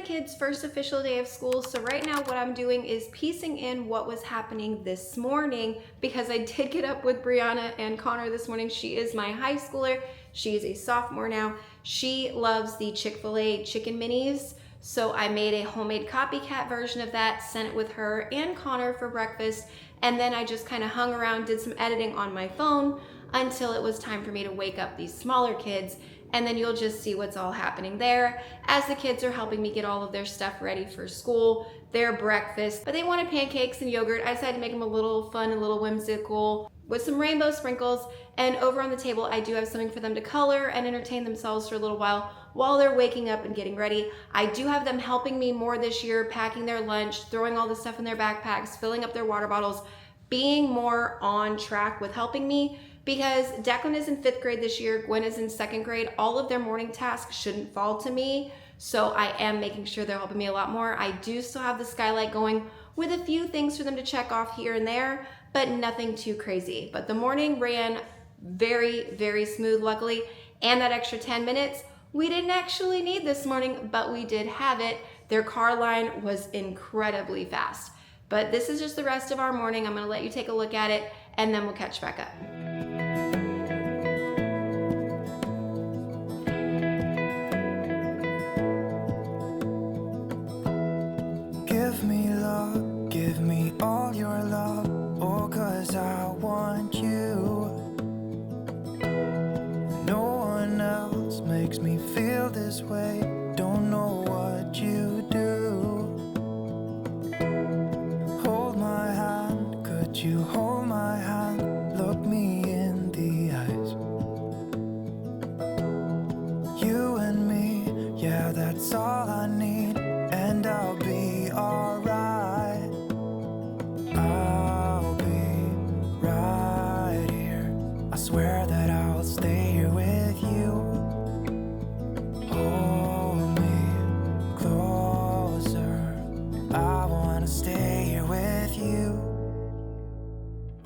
kids' first official day of school. So right now what I'm doing is piecing in what was happening this morning, because I did get up with Brianna and Connor this morning. She is my high schooler. She is a sophomore now. She loves the Chick-fil-A chicken minis. So I made a homemade copycat version of that, sent it with her and Connor for breakfast. And then I just kind of hung around, did some editing on my phone until it was time for me to wake up these smaller kids. And then you'll just see what's all happening there as the kids are helping me get all of their stuff ready for school, their breakfast. But they wanted pancakes and yogurt. I decided to make them a little fun, a little whimsical with some rainbow sprinkles. And over on the table, I do have something for them to color and entertain themselves for a little while they're waking up and getting ready. I do have them helping me more this year, packing their lunch, throwing all the stuff in their backpacks, filling up their water bottles, being more on track with helping me, because Declan is in 5th grade this year, Gwen is in 2nd grade. All of their morning tasks shouldn't fall to me, so I am making sure they're helping me a lot more. I do still have the skylight going with a few things for them to check off here and there, but nothing too crazy. But the morning ran very, very smooth, luckily, and that extra 10 minutes, we didn't actually need this morning, but we did have it. Their car line was incredibly fast. But this is just the rest of our morning. I'm gonna let you take a look at it, and then we'll catch back up. Give me love, give me all your love, oh, 'cause I want you. No one else makes me feel this way, don't know what you do. Hold my hand, could you hold my hand, look me in the eyes. You and me, yeah, that's all I need, and I'll be alright. I'll be right here, I swear that I'll stay here with you. Hold me closer, I wanna stay here with you.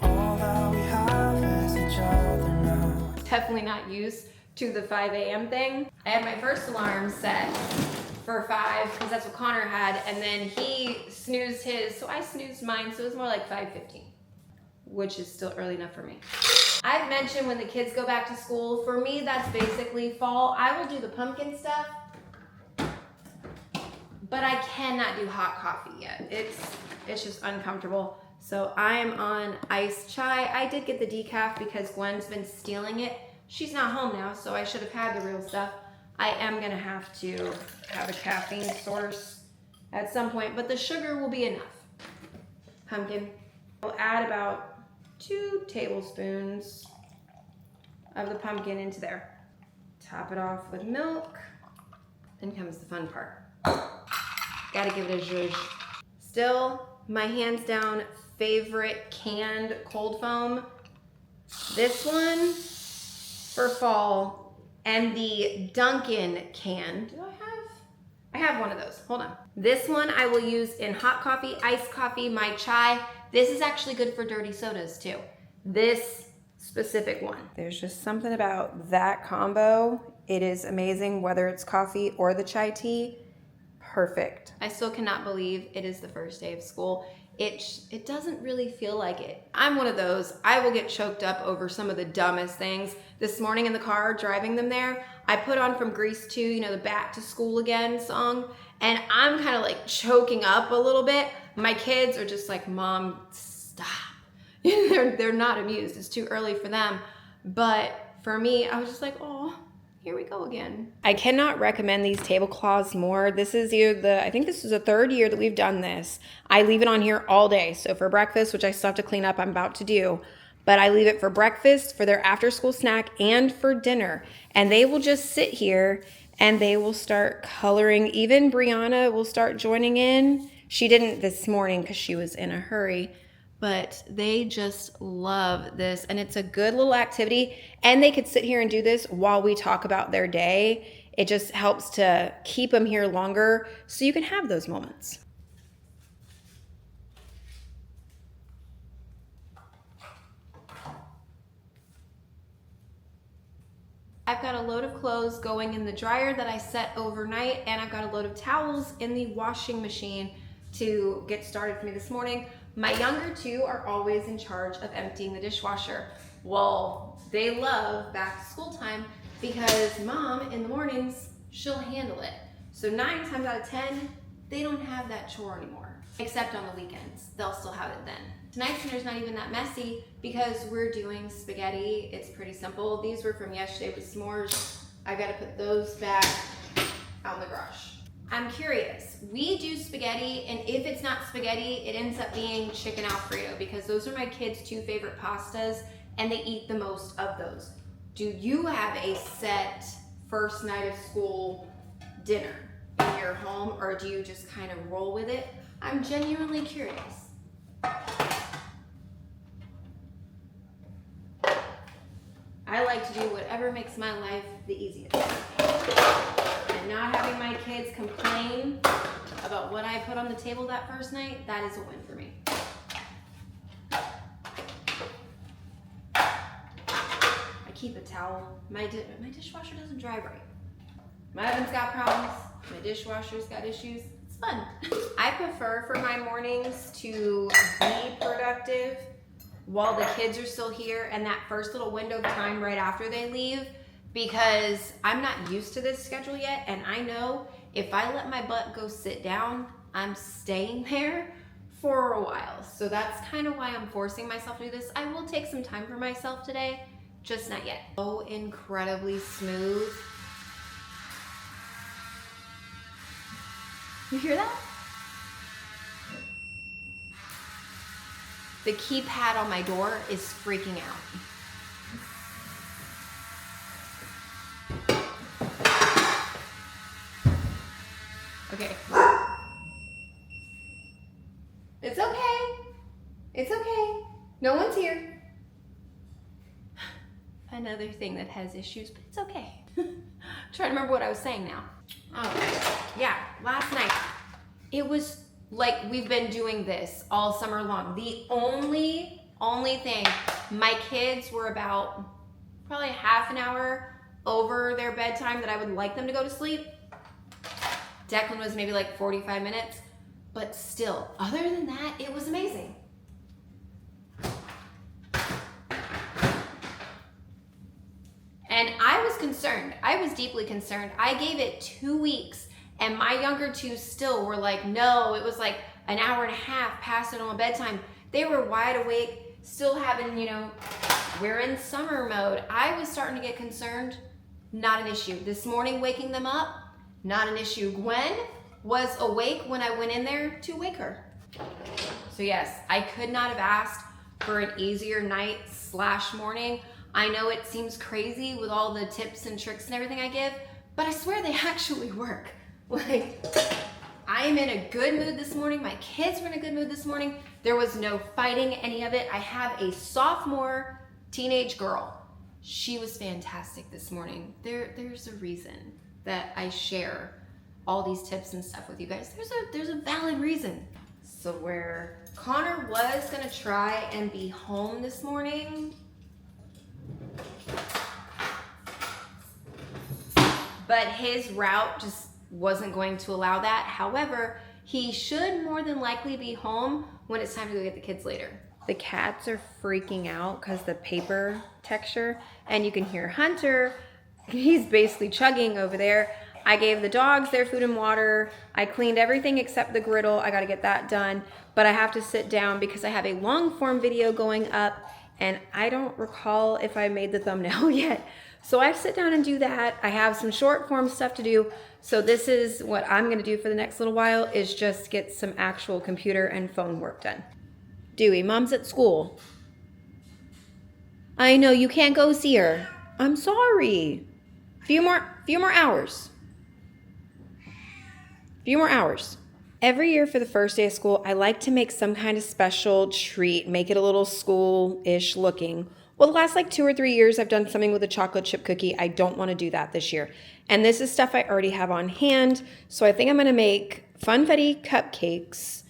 All that we have is each other now. Definitely not used to the 5 a.m. thing. I had my first alarm set for 5 because that's what Connor had, and then he snoozed his, so I snoozed mine, so it was more like 5:15, which is still early enough for me. I've mentioned when the kids go back to school, for me that's basically fall. I will do the pumpkin stuff, but I cannot do hot coffee yet. It's just uncomfortable. So I am on iced chai. I did get the decaf because Gwen's been stealing it. She's not home now, so I should have had the real stuff. I am gonna have to have a caffeine source at some point, but the sugar will be enough. Pumpkin. We'll add about 2 tablespoons of the pumpkin into there. Top it off with milk. Then comes the fun part. Gotta give it a zhuzh. Still, my hands down favorite canned cold foam. This one for fall, and the Dunkin' can. Do I have one of those, hold on. This one I will use in hot coffee, iced coffee, my chai. This is actually good for dirty sodas too. This specific one. There's just something about that combo. It is amazing, whether it's coffee or the chai tea, perfect. I still cannot believe it is the first day of school. It doesn't really feel like it. I'm one of those, I will get choked up over some of the dumbest things. This morning in the car, driving them there, I put on from Grease 2, you know, the Back to School Again song, and I'm kind of like choking up a little bit. My kids are just like, Mom, stop. They're not amused, it's too early for them. But for me, I was just like, oh, here we go again. I cannot recommend these tablecloths more. This is I think this is the 3rd year that we've done this. I leave it on here all day. So for breakfast, which I still have to clean up, I'm about to do, but I leave it for breakfast, for their after school snack, and for dinner. And they will just sit here and they will start coloring. Even Brianna will start joining in. She didn't this morning because she was in a hurry, but they just love this, and it's a good little activity, and they could sit here and do this while we talk about their day. It just helps to keep them here longer so you can have those moments. I've got a load of clothes going in the dryer that I set overnight, and I've got a load of towels in the washing machine to get started for me this morning. My younger two are always in charge of emptying the dishwasher. Well, they love back to school time because mom in the mornings, she'll handle it. So 9 times out of 10, they don't have that chore anymore, except on the weekends. They'll still have it then. Tonight's dinner's not even that messy because we're doing spaghetti. It's pretty simple. These were from yesterday with s'mores. I gotta put those back out in the garage. I'm curious, we do spaghetti, and if it's not spaghetti, it ends up being chicken Alfredo because those are my kids' 2 favorite pastas and they eat the most of those. Do you have a set first night of school dinner in your home, or do you just kind of roll with it? I'm genuinely curious. I like to do whatever makes my life the easiest. And not having my kids complain about what I put on the table that first night, that is a win for me. I keep a towel. My dishwasher doesn't dry right. My oven's got problems. My dishwasher's got issues. It's fun. I prefer for my mornings to be productive while the kids are still here and that first little window of time right after they leave, because I'm not used to this schedule yet, and I know if I let my butt go sit down, I'm staying there for a while. So that's kind of why I'm forcing myself to do this. I will take some time for myself today, just not yet. So incredibly smooth. You hear that? The keypad on my door is freaking out. Okay. It's okay. It's okay. No one's here. Another thing that has issues, but it's okay. Trying to remember what I was saying now. Oh, yeah, last night. It was like we've been doing this all summer long. The only thing, my kids were about probably half an hour over their bedtime that I would like them to go to sleep. Declan was maybe like 45 minutes, but still, other than that, it was amazing. And I was concerned. I was deeply concerned. I gave it 2 weeks, and my younger two still were like, no, it was like an hour and a half past normal bedtime. They were wide awake, still having, we're in summer mode. I was starting to get concerned. Not an issue. This morning, waking them up, not an issue. Gwen was awake when I went in there to wake her. So yes, I could not have asked for an easier night/morning. I know it seems crazy with all the tips and tricks and everything I give, but I swear they actually work. Like, I am in a good mood this morning. My kids were in a good mood this morning. There was no fighting any of it. I have a sophomore teenage girl. She was fantastic this morning. There's a reason that I share all these tips and stuff with you guys. There's a valid reason. So where Connor was gonna try and be home this morning, but his route just wasn't going to allow that. However, he should more than likely be home when it's time to go get the kids later. The cats are freaking out because the paper texture, and you can hear Hunter, he's basically chugging over there. I gave the dogs their food and water. I cleaned everything except the griddle. I gotta get that done, but I have to sit down because I have a long form video going up, and I don't recall if I made the thumbnail yet. So I have to sit down and do that. I have some short form stuff to do. So this is what I'm gonna do for the next little while, is just get some actual computer and phone work done. Dewey, mom's at school. I know, you can't go see her. I'm sorry. Few more hours. Few more hours. Every year for the first day of school, I like to make some kind of special treat, make it a little school-ish looking. Well, the last 2 or 3 years, I've done something with a chocolate chip cookie. I don't want to do that this year. And this is stuff I already have on hand. So I think I'm going to make funfetti cupcakes,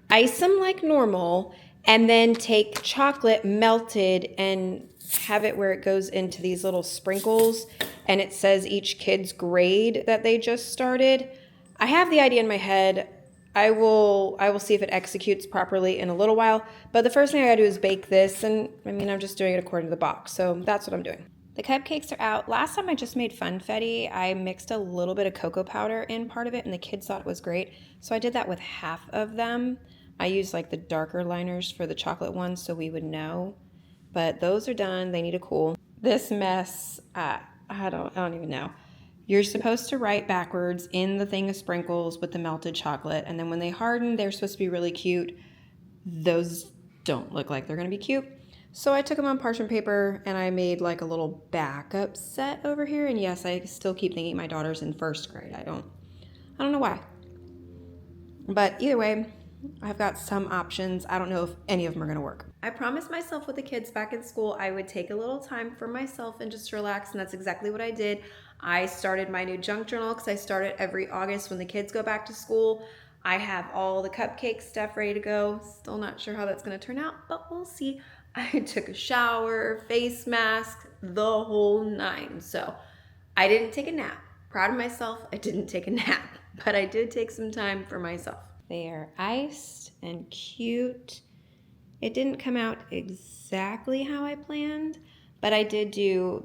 ice them like normal, and then take chocolate melted and have it where it goes into these little sprinkles and it says each kid's grade that they just started. I have the idea in my head. I will see if it executes properly in a little while, but the first thing I gotta do is bake this, and I mean, I'm just doing it according to the box, so that's what I'm doing. The cupcakes are out. Last time I just made funfetti. I mixed a little bit of cocoa powder in part of it, and the kids thought it was great, so I did that with half of them. I used like the darker liners for the chocolate ones so we would know, but those are done. They need to cool. This mess, I don't even know. You're supposed to write backwards in the thing of sprinkles with the melted chocolate, and then when they harden, they're supposed to be really cute. Those don't look like they're gonna be cute. So I took them on parchment paper and I made like a little backup set over here. And yes, I still keep thinking my daughter's in first grade. I don't know why. But either way, I've got some options. I don't know if any of them are gonna work. I promised myself with the kids back in school, I would take a little time for myself and just relax, and that's exactly what I did. I started my new junk journal because I start it every August when the kids go back to school. I have all the cupcake stuff ready to go. Still not sure how that's gonna turn out, but we'll see. I took a shower, face mask, the whole nine. So I didn't take a nap. Proud of myself, I didn't take a nap, but I did take some time for myself. They are iced and cute. It didn't come out exactly how I planned, but I did do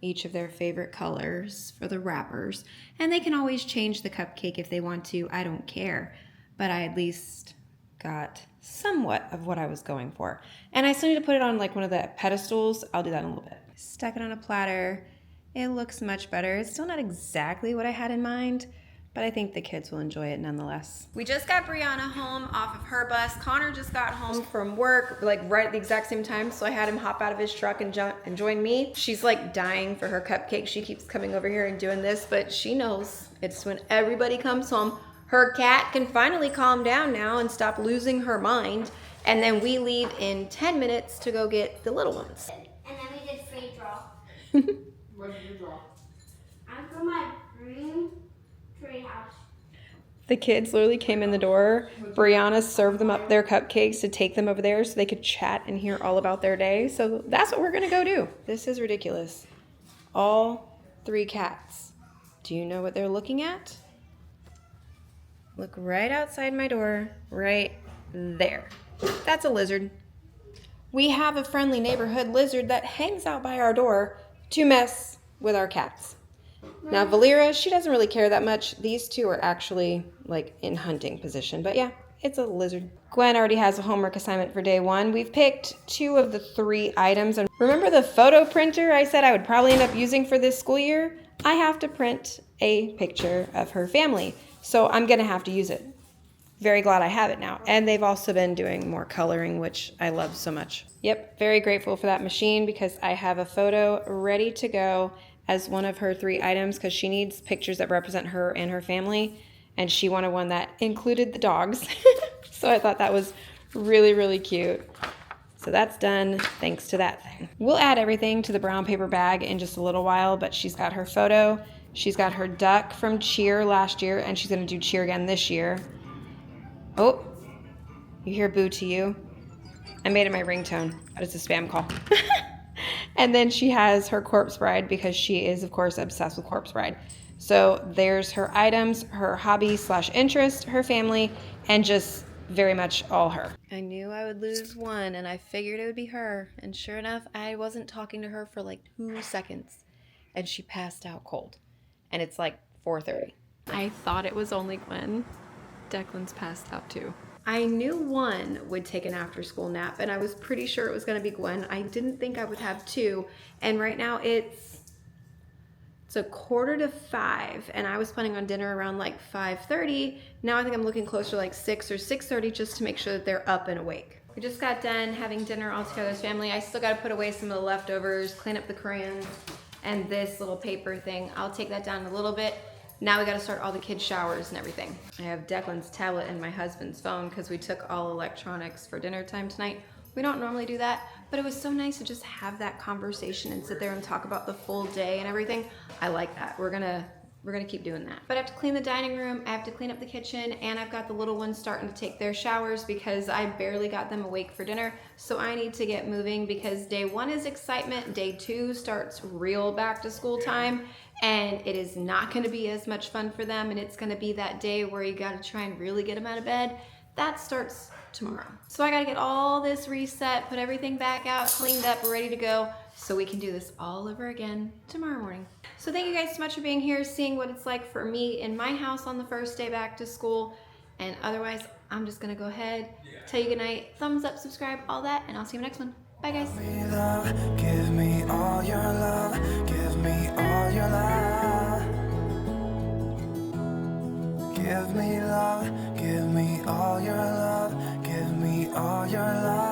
each of their favorite colors for the wrappers. And they can always change the cupcake if they want to. I don't care. But I at least got somewhat of what I was going for. And I still need to put it on like one of the pedestals. I'll do that in a little bit. Stuck it on a platter. It looks much better. It's still not exactly what I had in mind, but I think the kids will enjoy it nonetheless. We just got Brianna home off of her bus. Connor just got home from work, like right at the exact same time, so I had him hop out of his truck and join me. She's like dying for her cupcake. She keeps coming over here and doing this, but she knows it's when everybody comes home. Her cat can finally calm down now and stop losing her mind, and then we leave in 10 minutes to go get the little ones. And then we did free draw. What did you draw? I'm from my dream tree house. The kids literally came in the door. Brianna served them up their cupcakes to take them over there so they could chat and hear all about their day. So that's what we're gonna go do. This is ridiculous. All 3 cats. Do you know what they're looking at? Look right outside my door, right there. That's a lizard. We have a friendly neighborhood lizard that hangs out by our door to mess with our cats. Now, Valera, she doesn't really care that much. These 2 are actually like in hunting position, but yeah, it's a lizard. Gwen already has a homework assignment for day 1. We've picked 2 of the 3 items. And remember the photo printer I said I would probably end up using for this school year? I have to print a picture of her family, so I'm gonna have to use it. Very glad I have it now. And they've also been doing more coloring, which I love so much. Yep, very grateful for that machine because I have a photo ready to go as one of her 3 items because she needs pictures that represent her and her family, and she wanted one that included the dogs. So I thought that was really, really cute. So that's done thanks to that thing. We'll add everything to the brown paper bag in just a little while, but she's got her photo. She's got her duck from cheer last year, and she's gonna do cheer again this year. Oh, you hear boo to you? I made it my ringtone, but it's a spam call. And then she has her corpse bride because she is, of course, obsessed with corpse bride. So there's her items, her hobby/interest, her family, and just very much all her. I knew I would lose one, and I figured it would be her. And sure enough, I wasn't talking to her for like 2 seconds, and she passed out cold. And it's like 4:30. I thought it was only Gwen. Declan's passed out too. I knew one would take an after school nap, and I was pretty sure it was gonna be Gwen. I didn't think I would have 2, and right now it's 4:45, and I was planning on dinner around like 5:30. Now I think I'm looking closer to like 6 or 6:30 just to make sure that they're up and awake. We just got done having dinner all together as family. I still gotta put away some of the leftovers, clean up the crayons, and this little paper thing. I'll take that down in a little bit. Now we gotta start all the kids' showers and everything. I have Declan's tablet and my husband's phone because we took all electronics for dinner time tonight. We don't normally do that, but it was so nice to just have that conversation and sit there and talk about the full day and everything. I like that. We're gonna we're gonna keep doing that. But I have to clean the dining room, I have to clean up the kitchen, and I've got the little ones starting to take their showers because I barely got them awake for dinner. So I need to get moving because day 1 is excitement, day 2 starts real back to school time, and it is not gonna be as much fun for them, and it's gonna be that day where you gotta try and really get them out of bed. That starts tomorrow. So I gotta get all this reset, put everything back out, cleaned up, ready to go, so we can do this all over again tomorrow morning. So thank you guys so much for being here, seeing what it's like for me in my house on the first day back to school. And otherwise, I'm just gonna go ahead, tell you goodnight, thumbs up, subscribe, all that, and I'll see you in the next one. Bye guys. Give me all your love, give me all your love. Give me love, give me all your love, give me all your love.